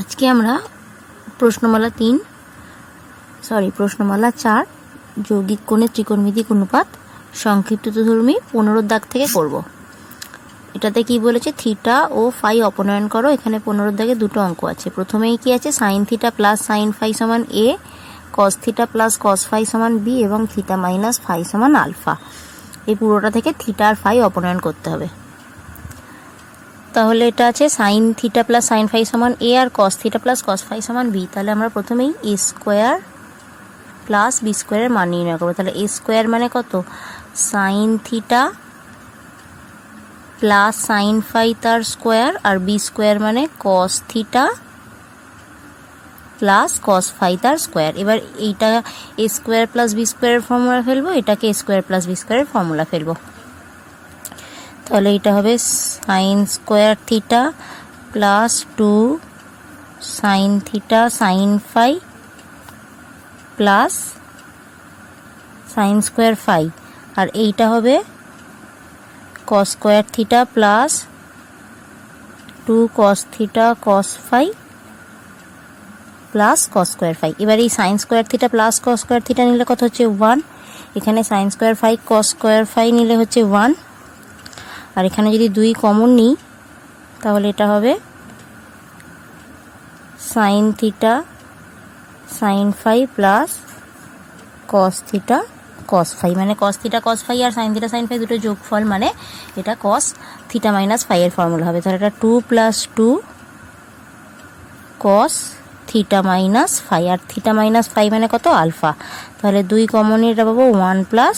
আজকে আমরা প্রশ্নমালা 4 যৌগিক কোণের ত্রিকোণমিতিক অনুপাত সংক্ষিপ্তধর্মী 15 দাগ থেকে করব। এটাতে কি বলেছে, থিটা ও ফাই অপনয়ন করো। এখানে 15 দাগে দুটো অঙ্ক আছে। প্রথমেই কি আছে, sine theta plus sine phi সমান A, cos theta plus cos phi সমান বি এবং থিটা মাইনাস ফাই সমান আলফা। এই পুরোটা থেকে থিটা আর ফাই অপনয়ন করতে হবে। তাহলে এটা আছে sine theta plus sine phi সমান এ আর cos theta plus cos phi সমান বি। তাহলে আমরা প্রথমেই এ স্কোয়ার প্লাস বি স্কোয়ারের মান নির্ণয় করবো। তাহলে এ স্কোয়ার মানে কত, sine theta plus sine phi তার স্কোয়ার, আর বি স্কোয়ার মানে cos theta plus cos phi তার স্কোয়ার। এবার এইটা এ স্কোয়ার প্লাস বি স্কোয়ারের ফর্মুলা ফেলবো, এটাকে এ স্কোয়ার প্লাস বি স্কোয়ারের ফর্মুলা ফেলবো। তাহলে এটা হবে sine square theta plus 2 sine theta sine phi plus sine square phi, আর এইটা হবে cos square theta plus 2 cos theta cos phi plus cos square phi. এবার এই sine square theta plus cos square theta নিলে কত হচ্ছে 1, এখানে sine square phi cos square phi নিলে হচ্ছে 1, আর এখানে যদি 2 কমন নিই তাহলে এটা হবে sine theta sine phi plus cos theta cos phi, মানে কস থিটা কস ফাই আর সাইন থিটা সাইন ফাই দুটো যোগফল, মানে এটা কস থিটা মাইনাস ফাই এর ফর্মুলা হবে। তাহলে এটা 2 + 2 কস থিটা মাইনাস ফাই, আর থিটা মাইনাস ফাই মানে কত, আলফা। তাহলে 2 কমন এটা পাবো 1 প্লাস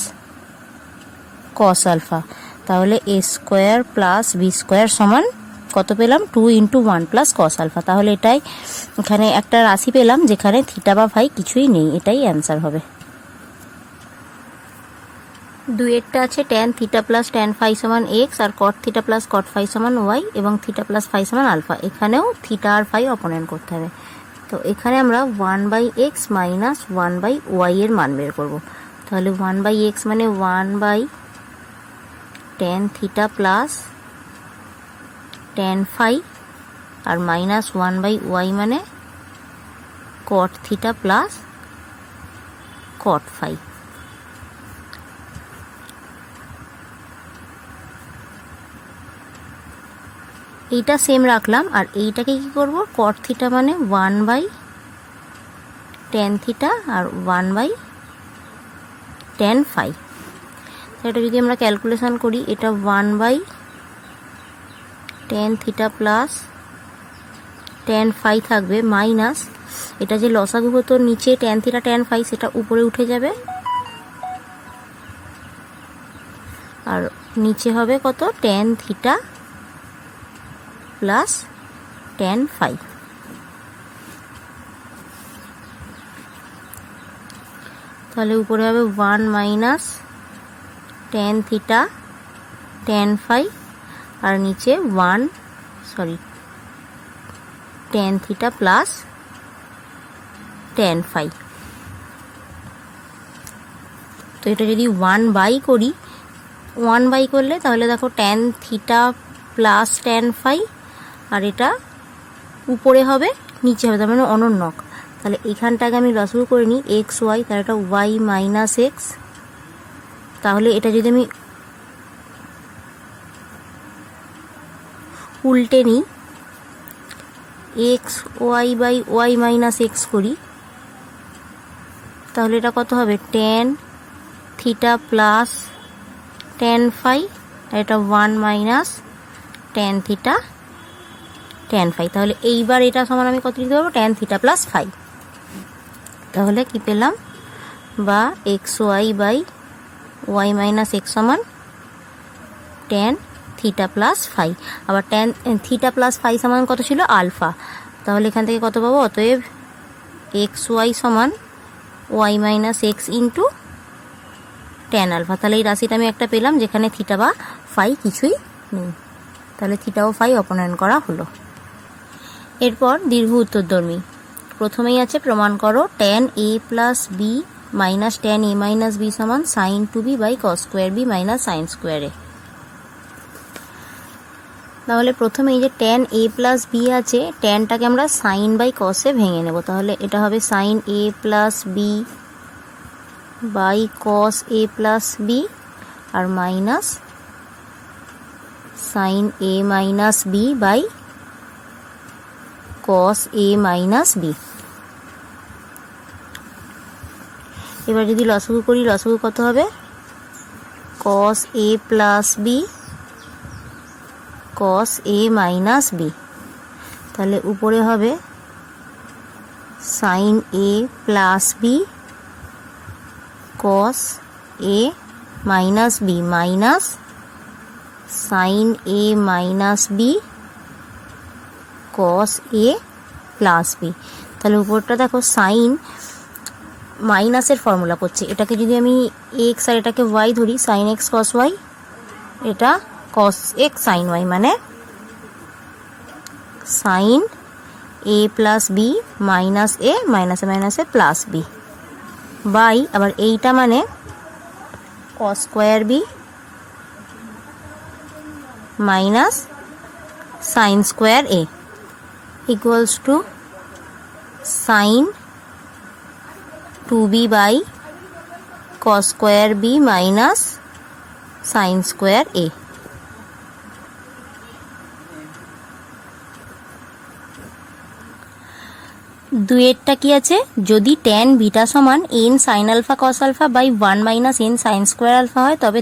কস আলফা। তাহলে A square plus B square সমান কত পেলাম, 2 × 1 প্লাস কস আলফা। তাহলে এটাই এখানে একটা রাশি পেলাম যেখানে থিটা বা ফাই কিছুই নেই, এটাই অ্যান্সার হবে। 2 আছে tan theta plus tan phi সমান এক্স আর cot theta plus cot phi সমান ওয়াই এবং থিটা প্লাস ফাই সমান আলফা। এখানেও থিটা আর ফাই অপনয়ন করতে হবে। তো এখানে আমরা 1/x মাইনাস 1/y এর মান বের করব। তাহলে 1/x মানে 1/tan theta plus tan phi, আর মাইনাস 1/y মানে cot theta plus cot phi. এইটা সেম রাখলাম, আর এইটাকে কি করব, কট থিটা মানে 1/tan থিটা আর 1/tan ফাই। এটা যদি আমরা ক্যালকুলেশন করি, এটা 1/tan theta plus tan phi থাকবে মাইনাস, এটা যে লসাগু হতো নিচে tan থিটা tan ফাই সেটা উপরে উঠে যাবে, আর নিচে হবে কত, tan theta plus tan phi. তাহলে উপরে হবে 1 minus tan theta tan phi, আর নিচে tan theta plus tan phi. তো এটা যদি 1/, করি 1/, করলে তাহলে দেখো tan theta plus tan phi, আর এটা উপরে হবে নিচে হবে, তার মানে অনন্যক। তাহলে এখানটাকে আমি লসাগু করে নিই এক্স ওয়াই, তাহলে এটা ওয়াই মাইনাস এক্স। তাহলে এটা যদি আমি উল্টে নিই X Y by Y minus X করি, তাহলে এটা কত হবে, tan theta plus tan phi, আর এটা 1 minus tan theta tan phi. তাহলে এইবার এটা সমান আমি কত লিখতে পারবো, tan থিটা প্লাস ফাই। তাহলে কি পেলাম, বা X Y by Y minus X সমান tan থিটা প্লাস ফাই। আবার tan থিটা প্লাস ফাই সমান কত ছিল, আলফা। তাহলে এখান থেকে কত পাবো, অতএব এক্স ওয়াই সমান Y minus X into tan alpha. তাহলে এই রাশিটা আমি একটা পেলাম যেখানে থিটা বা ফাই কিছুই নেই। তাহলে থিটা ও ফাই অপনয়ন করা হলো। এরপর দীর্ঘ উত্তরধর্মী। প্রথমেই আছে প্রমাণ করো tan a plus B minus tan a minus B সমান sin 2b by cos square B minus sine square A. তাহলে প্রথমে এই যে tan a প্লাস বি আছে, ট্যানটাকে আমরা সাইন বাই কসে ভেঙে নেব। তাহলে এটা হবে sine a plus B by cos a plus b আর minus sine a minus b by cos a minus b. এবার যদি লসাগু করি, লসাগু কত হবে? Cos a plus b cos a minus b. তাহলে উপরে হবে sine a plus b cos a minus b minus sine a minus b cos a plus b. তাহলে উপরটা দেখো সাইন মাইনাসের ফর্মুলা করছে, এটাকে যদি আমি এক্স আর এটাকে ওয়াই ধরি, সাইন এক্স কস ওয়াই, এটা কস এক্স সাইন ওয়াই, মানে sine A plus B minus A মাইনাসে মাইনাসে প্লাস বি বাই, আবার এইটা মানে cos square B minus sine square A equals to sine 2b by cos square B minus sine square A. দুয়েরটা কি আছে? যদি ট্যান বিটা সমান N sine alpha cos alpha by 1 minus N sine square alpha হয়, তবে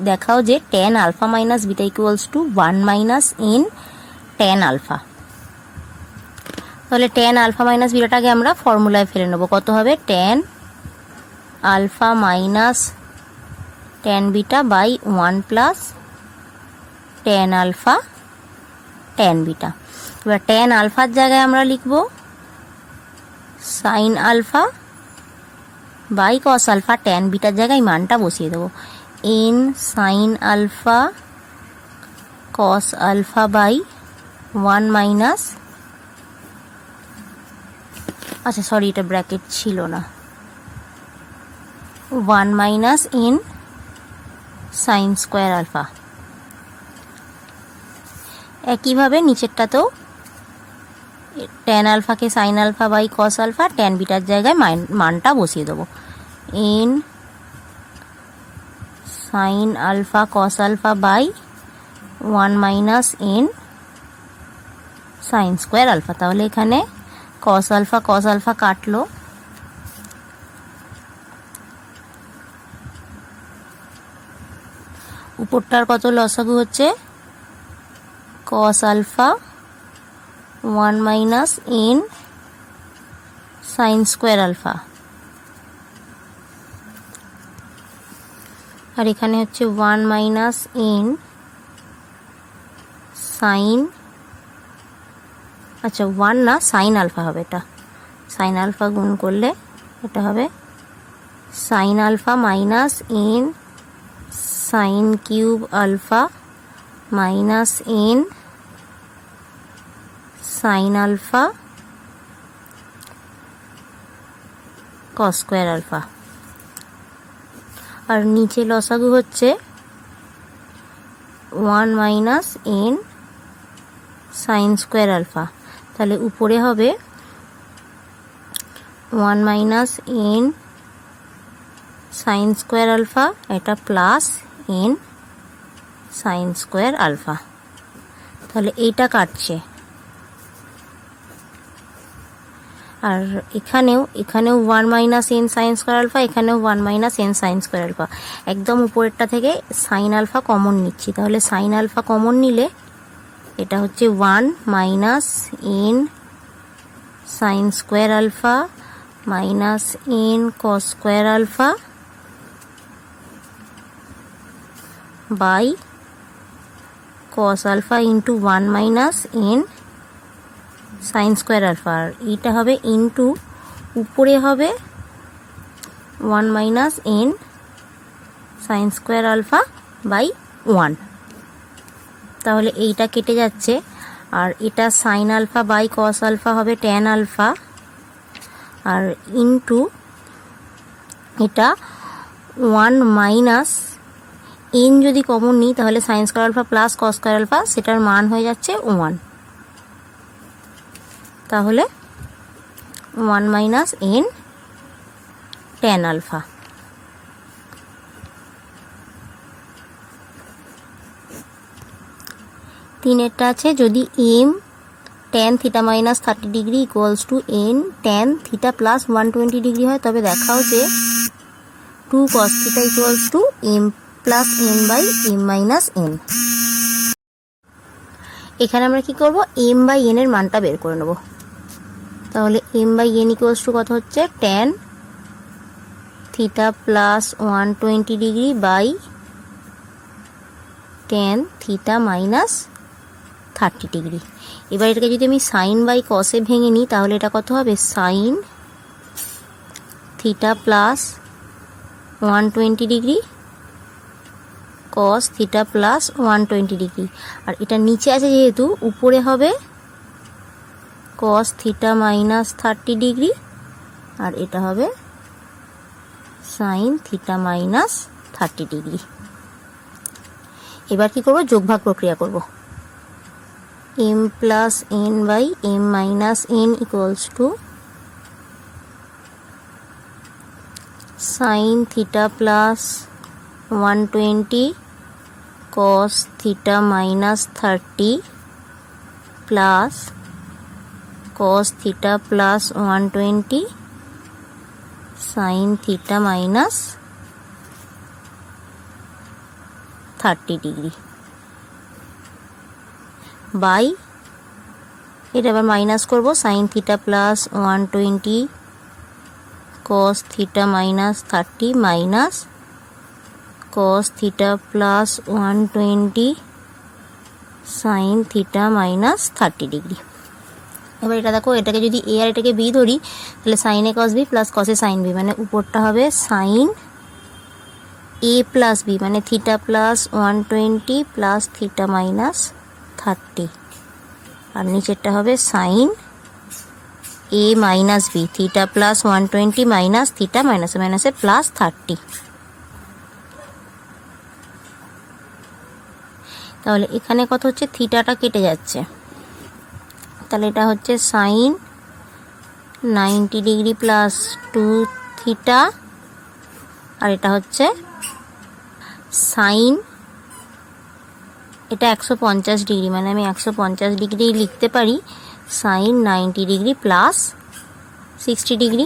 দেখাও যে tan alpha minus beta equals to 1 minus n tan alpha. তাহলে ট্যান আলফা মাইনাস বিটাটাকে আমরা ফর্মুলায় ফেলে নেব। কত হবে? Tan alpha minus tan beta by 1 plus tan alpha tan beta. এবার ট্যান আলফার জায়গায় আমরা লিখব sine alpha by cos alpha, tan বিটার জায়গায় মানটা বসিয়ে দেবো N sine alpha cos alpha by 1 minus, আচ্ছা সরি এটা ব্র্যাকেট ছিল না, 1 minus N sine square alpha. একইভাবে নিচেরটাতেও tan আলফাকে sign alpha by cos alpha, tan বিটার জায়গায় মানটা বসিয়ে দেবো N sine alpha cos alpha by 1 minus N sine square alpha. তাহলে এখানে কস আলফা কাটলো, উপরটার কত লসাগু হচ্ছে? Cos alpha 1 minus N sine square alpha, আর এখানে হচ্ছে 1 মাইনাস এন সাইন, আচ্ছা 1 না সাইন আলফা হবে, এটা সাইন আলফা গুণ করলে এটা হবে sine alpha minus N sine cube alpha minus N sine alpha cos square alpha. আর নিচে লসাগু হচ্ছে 1 minus N sine square alpha. তাহলে উপরে হবে 1 minus N sine square alpha, এটা plus N sine square alpha. তাহলে এইটা কাটছে, আর এখানেও 1 minus N sine square alpha, এখানেও 1 minus N sine square alpha. একদম উপরেরটা থেকে সাইন আলফা কমন নিচ্ছি, তাহলে সাইন আলফা কমন নিলে এটা হচ্ছে 1 minus N sine square alpha minus N cos square alpha by cos alpha into 1 minus N sine square alpha. আর এইটা হবে ইন্টু উপরে হবে 1 minus N sine square alpha by 1। তাহলে এইটা কেটে যাচ্ছে, আর এটা sine alpha by cos alpha হবে ট্যান আলফা, আর ইন্টু এটা 1 মাইনাস এন যদি কমন নিই তাহলে sine square alpha plus cos square alpha, সেটার মান হয়ে যাচ্ছে 1। তাহলে 1 মাইনাস এন ট্যান আলফা। তিনেরটা আছে যদি m tan theta minus 30 degree equals to n tan theta plus 120 degree হয়, তবে দেখাও যে 2 cos theta equals to m plus n by m minus n. এখানে আমরা কি করব, এম বাই এন এর মানটা বের করে নেব। তাহলে m by n equals to কত হচ্ছে, tan theta plus 120 degree by tan theta minus 30 degree. এবার এটাকে যদি আমি সাইন বাই কসে ভেঙে নিই তাহলে এটা কত হবে, sine theta plus 120 degree cos theta plus 120 degree. আর এটা নিচে আছে যেহেতু উপরে হবে কস থিটা মাইনাস 30 ডিগ্রি, আর এটা হবে সাইন থিটা মাইনাস 30 ডিগ্রি। এবার কি করব, যোগভাগ প্রক্রিয়া করব। M plus n by m minus n equals to sine theta plus 120 cos theta minus 30 plus cos theta plus 120 sine theta minus 30 degree by, এটা আবার মাইনাস করব, sine theta plus 120 cos theta minus 30 minus cos theta plus 120 sine theta minus 30 degree. এবার এটা দেখো, এটাকে যদি এ আর এটাকে B ধরি তাহলে sine A cos B plus cos A sine B, মানে উপরটা হবে সাইন এ প্লাস বি মানে theta plus 120 plus theta minus 30, আর নিচেরটা হবে sine A minus B theta plus 120 minus theta মাইনাসে মাইনাসে প্লাস 30। তাহলে এখানে কত হচ্ছে, থিটাটা কেটে যাচ্ছে, তাহলে এটা হচ্ছে সাইন 90 ডিগ্রি প্লাস 2 থিটা, আর এটা হচ্ছে সাইন, এটা 150 ডিগ্রি মানে আমি 150 ডিগ্রি লিখতে পারি, সাইন 90 ডিগ্রি প্লাস 60 ডিগ্রি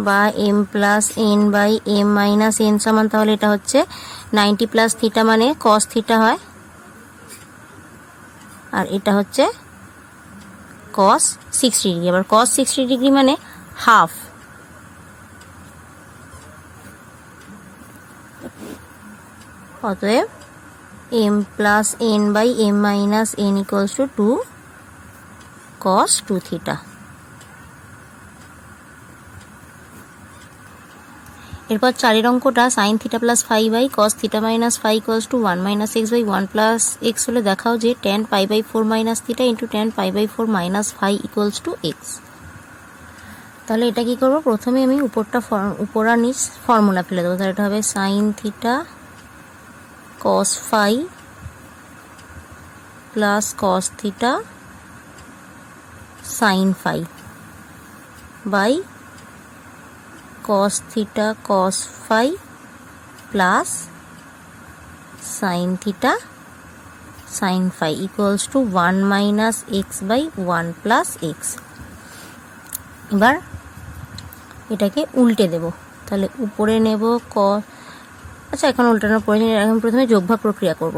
বা m plus n by m minus n সমান, তাহলে এটা হচ্ছে 90 প্লাস থিটা মানে কস থিটা হয়, আর এটা হচ্ছে কস 60 ডিগ্রি, আবার কস 60 ডিগ্রি মানে হাফ। অতএব m plus n by m minus n equals to 2 cos 2 theta. এরপর চারের অঙ্কটা sine theta plus 5 by cos theta minus 5 equals to 1 minus x by 1 plus x হলে দেখাও যে tan pi by 4 minus theta into tan pi by 4 minus 5 equals to x. তাহলে এটা কি করব, প্রথমে আমি উপর আর নিচ ফর্মুলা ফেলে দেবো। তাহলে এটা হবে sine theta cos 5 plus cos theta sine 5 by cos theta cos 5 plus sine theta sine 5 equals to 1 minus x by 1 plus x. এবার এটাকে উল্টে দেব, তাহলে উপরে নেব cos, আচ্ছা এখন উল্টানোর প্রয়োজন, এখন প্রথমে যোগভাগ প্রক্রিয়া করব।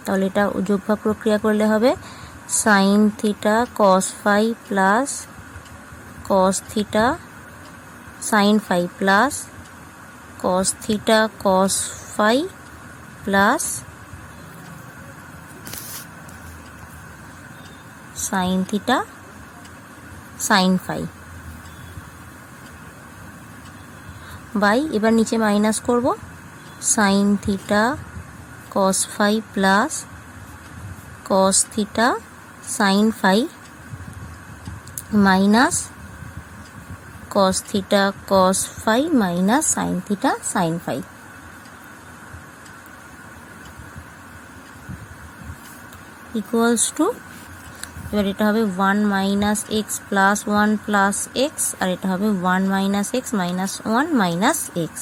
তাহলে এটা যোগভাগ প্রক্রিয়া করলে হবে sine theta cos 5 plus cos theta sine 5 plus cos theta cos 5 plus sine theta sine 5 by, এবার নিচে মাইনাস করব, sine theta cos 5 plus cos theta sine 5 minus cos theta cos phi minus sin theta sin phi equals to, এবার এটা হবে 1 minus x plus 1 plus x আর এটা হবে 1 minus x minus 1 minus x।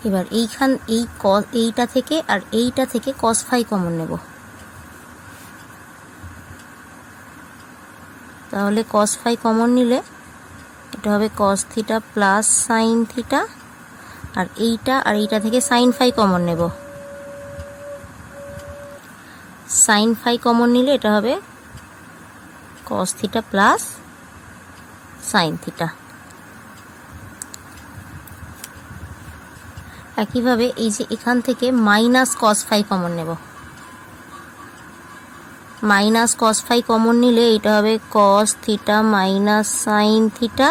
এবার এইটা থেকে আর এইটা থেকে cos phi কমন নেব, তাহলে cos phi কমন নিলে এটা হবে cos theta plus sin theta আর এইটা থেকে sin phi কমন নেব, sin phi কমন নিলে এটা হবে cos theta plus sin theta। একইভাবে এই যে এখান থেকে মাইনাস cos phi কমন নেব, মাইনাস cos phi কমন নিলে এটা হবে cos theta minus sin theta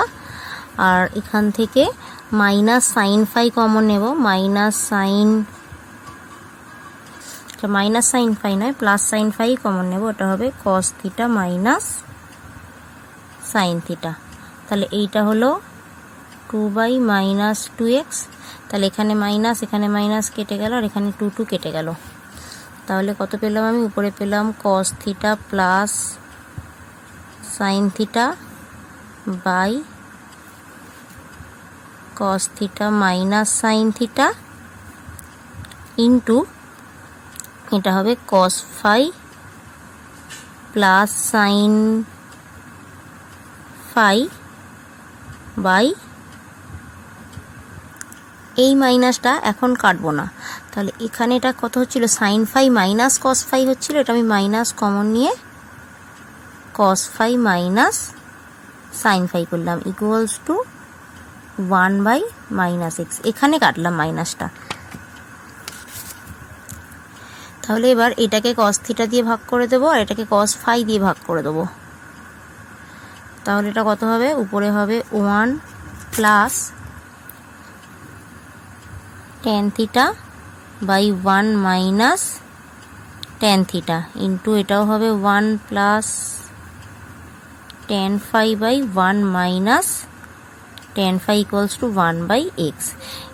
আর এখান থেকে মাইনাস sin phi কমন নেব, মাইনাস sin phi নয় প্লাস sin phi কমন নেব, এটা হবে cos theta minus sin theta। তাহলে এইটা হলো 2 minus 2x, তাহলে এখানে মাইনাস কেটে গেল আর এখানে 2 কেটে গেল, তাহলে কত পেলাম আমি? উপরে পেলাম cos theta plus sin theta by cos theta minus sin theta into এটা হবে cos phi plus sin phi by, এই মাইনাসটা এখন কাটবো না, তাহলে এখানে এটা কত হচ্ছিল? sin phi minus cos phi হচ্ছিল, এটা আমি মাইনাস কমন নিয়ে cos phi minus sin phi করলাম equals to 1 by minus x, এখানে কাটলাম মাইনাসটা। তাহলে এবার এটাকে cos theta দিয়ে ভাগ করে দেবো আর এটাকে cos phi দিয়ে ভাগ করে দেবো, তাহলে এটা কত হবে? উপরে হবে 1 plus tan theta by 1 minus tan theta into এটাও হবে 1 plus tan phi by 1 minus tan phi equals to 1 by x।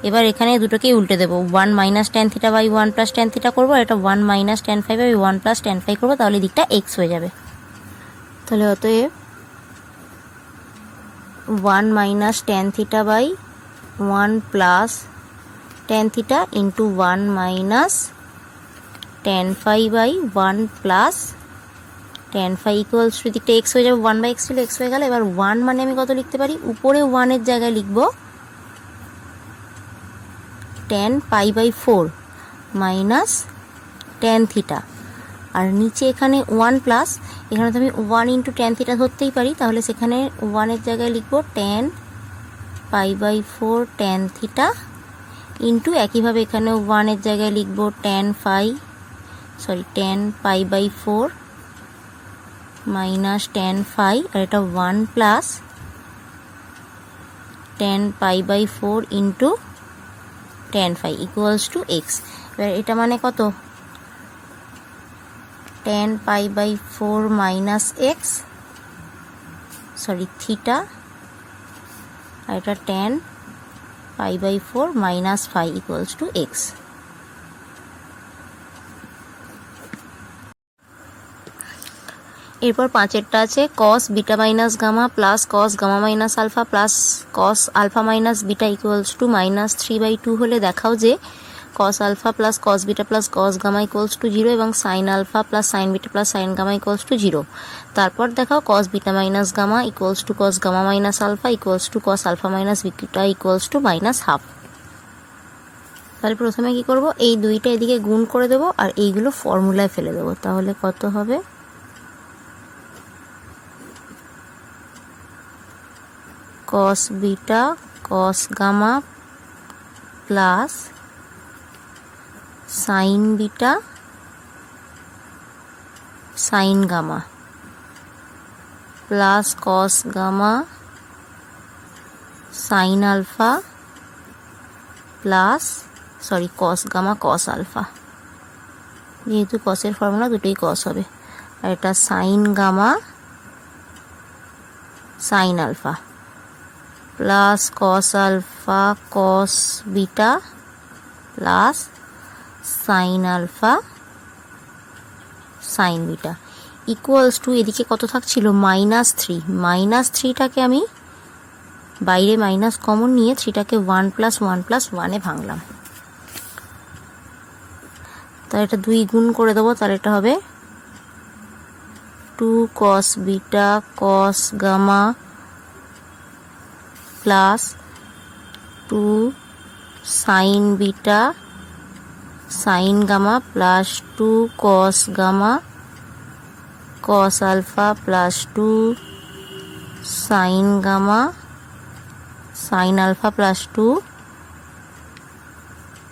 এবার এখানে দুটোকেই উল্টে দেবো, 1 minus tan theta by 1 plus tan theta করবো, এটা 1 minus tan phi by 1 plus tan phi করবো, তাহলে দিকটা x হয়ে যাবে। তাহলে অতএব 1 minus tan theta by 1 plus tan theta into 1 minus tan phi by 1 plus tan phi equals to দিকটা x হয়ে যাবে, 1 বাই x ছিল x হয়ে গেল। এবার 1 মানে আমি কত লিখতে পারি? উপরে 1 এর জায়গায় লিখব tan pi by 4 minus tan theta আর নিচে এখানে 1 প্লাস, এখানে তো আমি 1 ইন্টু tan theta ধরতেই পারি, তাহলে সেখানে 1 এর জায়গায় লিখব tan pi by 4 tan theta into একইভাবে এখানে 1 এর জায়গায় লিখব tan pi by 4 minus tan phi আর এটা 1 plus tan pi by 4 into tan phi equals to x। এবার এটা মানে কত? tan pi by 4 minus x theta আর এটা tan pi by 4 minus phi equals to x। এরপর 5এরটা আছে cos beta minus gamma plus cos gamma minus alpha plus cos alpha minus beta equals to minus 3/2 হলে দেখাও যে cos alpha plus cos beta plus cos gamma equals to 0 এবং sin alpha plus sin beta plus sin gamma equals to 0। তারপর দেখাও cos beta minus gamma equals to cos gamma minus alpha equals to cos alpha minus beta equals to minus half. তাহলে প্রথমে কি করব? এই দুইটা এদিকে গুণ করে দেব আর এইগুলো ফর্মুলায় ফেলে দেব, তাহলে কত হবে? cos beta cos gamma plus sin beta sin gamma plus cos gamma sin alpha plus cos gamma cos alpha, যেহেতু cos এর ফর্মুলা দুটোই cos হবে, আর এটা sin gamma sine alpha plus cos alpha cos beta plus sine alpha sine beta equals to এদিকে কত থাকছিল -3 -3টাকে আমি বাইরে মাইনাস কমন নিয়ে 3টাকে 1 + 1 + 1 এ ভাঙলাম। তাহলে এটা 2 গুণ করে দেবো, তাহলে এটা হবে 2 cos beta cos gamma plus 2 sine beta sine gamma plus 2 cos gamma cos alpha plus 2 sine gamma sine alpha plus 2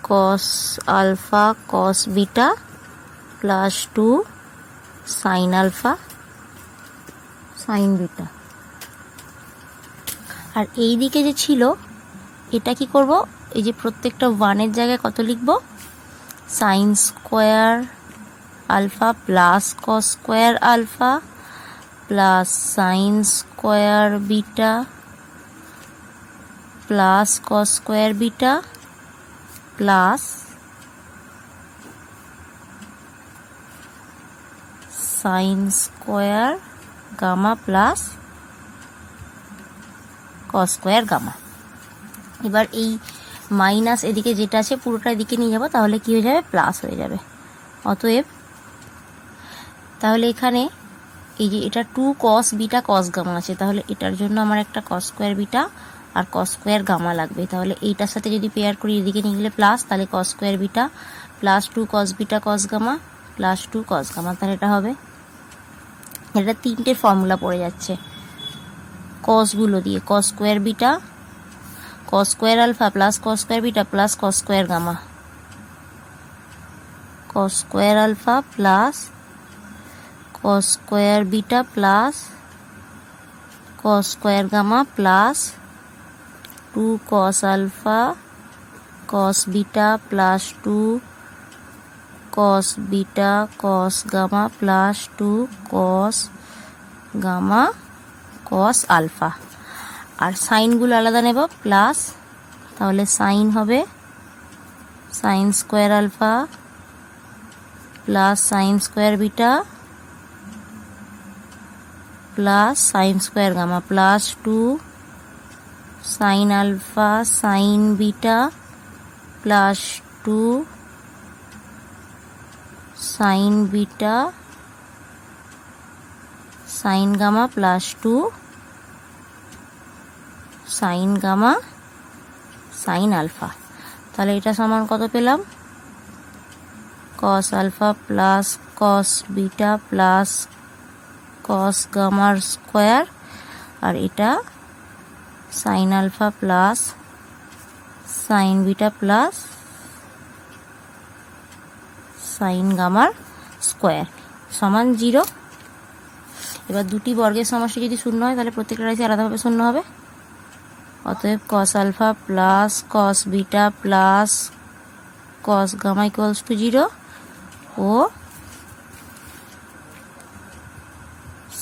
cos alpha cos beta plus 2 sine alpha sine beta. আর এই দিকে যে ছিল এটা কি করব, এই যে প্রত্যেকটা 1 এর জায়গায় কত লিখব, sine square alpha plus cos square alpha plus sine square beta plus cos square beta plus sine square gamma plus cos square gamma. এবার এই মাইনাস এদিকে যেটা আছে পুরোটা এদিকে নিয়ে যাব, তাহলে কি হয়ে যাবে, প্লাস হয়ে যাবে। অতএব তাহলে এখানে এই যে এটা 2 cos বিটা cos গামা আছে, তাহলে এটার জন্য আমার একটা cos স্কোয়ার বিটা আর cos স্কোয়ার গামা লাগবে। তাহলে এইটার সাথে যদি পেয়ার করি এদিকে নিয়ে গেলে প্লাস, তাহলে cos square beta plus 2 cos beta cos gamma plus 2 cos gamma, তাহলে এটা হবে। এটা 3টে ফর্মুলা পড়ে যাচ্ছে কসগুলো দিয়ে, cos square beta cos square alpha plus cos square beta plus cos square gamma cos square alpha plus cos square beta plus cos square gamma plus 2 cos alpha cos beta plus 2 cos beta cos gamma plus 2 cos gamma cos alpha. আর সাইনগুলো আলাদা নেব plus, তাহলে sine হবে sine square alpha plus sine square beta plus sine square gamma plus 2 sine alpha sine beta plus 2 sine beta sine gamma plus 2 sine gamma sine alpha. তাহলে এটা সমান কত পেলাম, cos alpha plus cos beta plus cos গামার square, আর এটা sine alpha plus sine beta plus sine গামার square সমান 0। এবার দুটি বর্গের সমষ্টি যদি শূন্য হয় তাহলে প্রত্যেকটা রাশি আলাদাভাবে শূন্য হবে। অতএব cos alpha plus cos beta plus cos gamma equals to 0 ও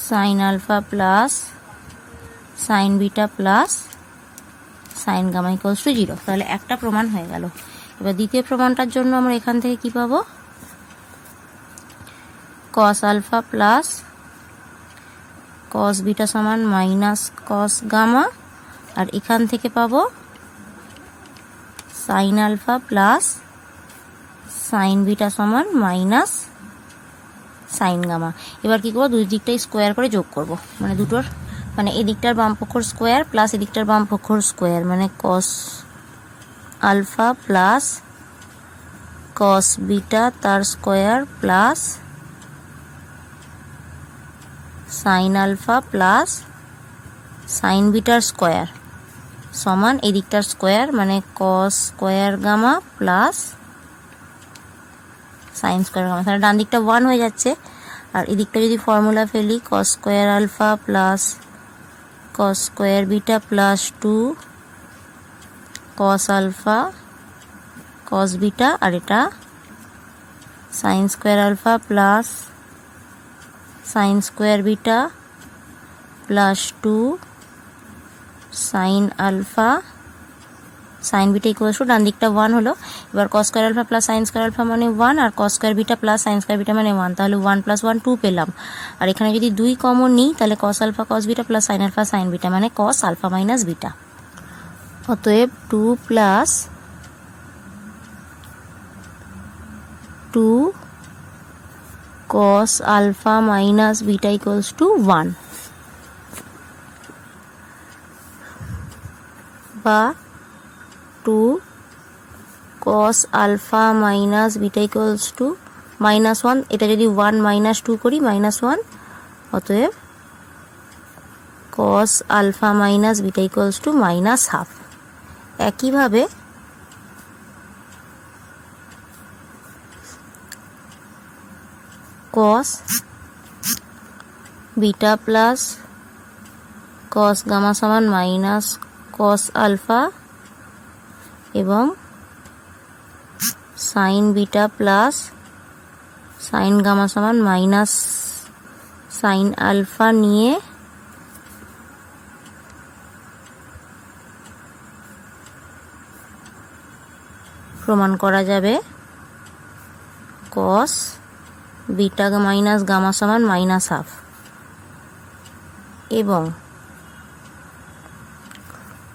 sine alpha plus sine beta plus sine gamma equals to 0। তাহলে একটা প্রমাণ হয়ে গেল। এবার দ্বিতীয় প্রমাণটার জন্য আমরা এখান থেকে কি পাবো, cos alpha plus cos beta সমান মাইনাস cos গামা, আর এখান থেকে পাবো sine alpha plus sine beta সমান মাইনাস সাইন গামা। এবার কি করবো, দুই দিকটাই স্কোয়ার করে যোগ করব, মানে দুটোর মানে এদিকটার বাম পক্ষর স্কোয়ার প্লাস এদিকটার বাম পক্ষর স্কোয়ার, মানে cos alpha plus cos beta তার square plus sine alpha plus sine বিটার স্কোয়ার সমান এদিকটার স্কোয়ার, মানে cos square gamma plus sine square gamma. তাহলে ডান দিকটা 1 হয়ে যাচ্ছে, আর এদিকটা যদি ফর্মুলা ফেলি cos square alpha plus cos square beta plus 2 cos alpha cos beta, আর এটা sine square alpha plus sine square beta plus 2 sine alpha sine beta equal to ডান দিকটা 1 হলো। এবার cos square alpha plus sine square alpha মানে 1 আর cos square beta plus sine square beta মানে 1, তাহলে 1 + 1 2 পেলাম। আর এখানে যদি 2 কমন নিই তাহলে cos alpha cos beta plus sine alpha sine beta মানে কস আলফা মাইনাস বিটা। অতএব 2 + 2 cos alpha minus beta equals to 1 বা 2 cos alpha minus beta equals to -1, এটা যদি 1 - 2 করি -1, অতএব cos alpha minus beta equals to -1/2। একইভাবে cos beta plus cos gamma সমান minus cos alpha এবং sin beta plus sin gamma সমান minus sin alpha নিয়ে প্রমাণ করা যাবে cos বিটা মাইনাস গামা সমান -1/2 এবং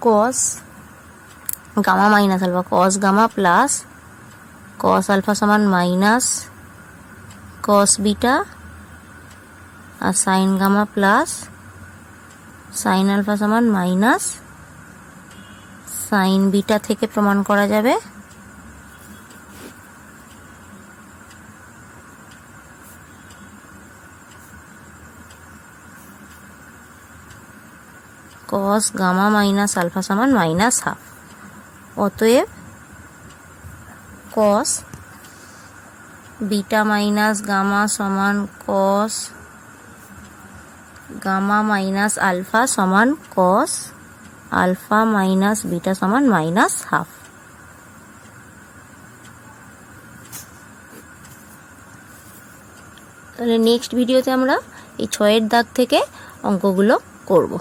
cos gamma minus alpha cos gamma plus cos alpha সমান মাইনাস cos বিটা আর sin gamma plus sin alpha সমান মাইনাস sin বিটা থেকে প্রমাণ করা যাবে cos গামা মাইনাস আলফা সমান -1/2। অতএব cos বিটা মাইনাস গামা সমান cos গামা মাইনাস আলফা সমান cos আলফা মাইনাস বিটা সমান -1/2। তাহলে নেক্সট ভিডিওতে আমরা এই 6 এর দাগ থেকে অঙ্কগুলো করব।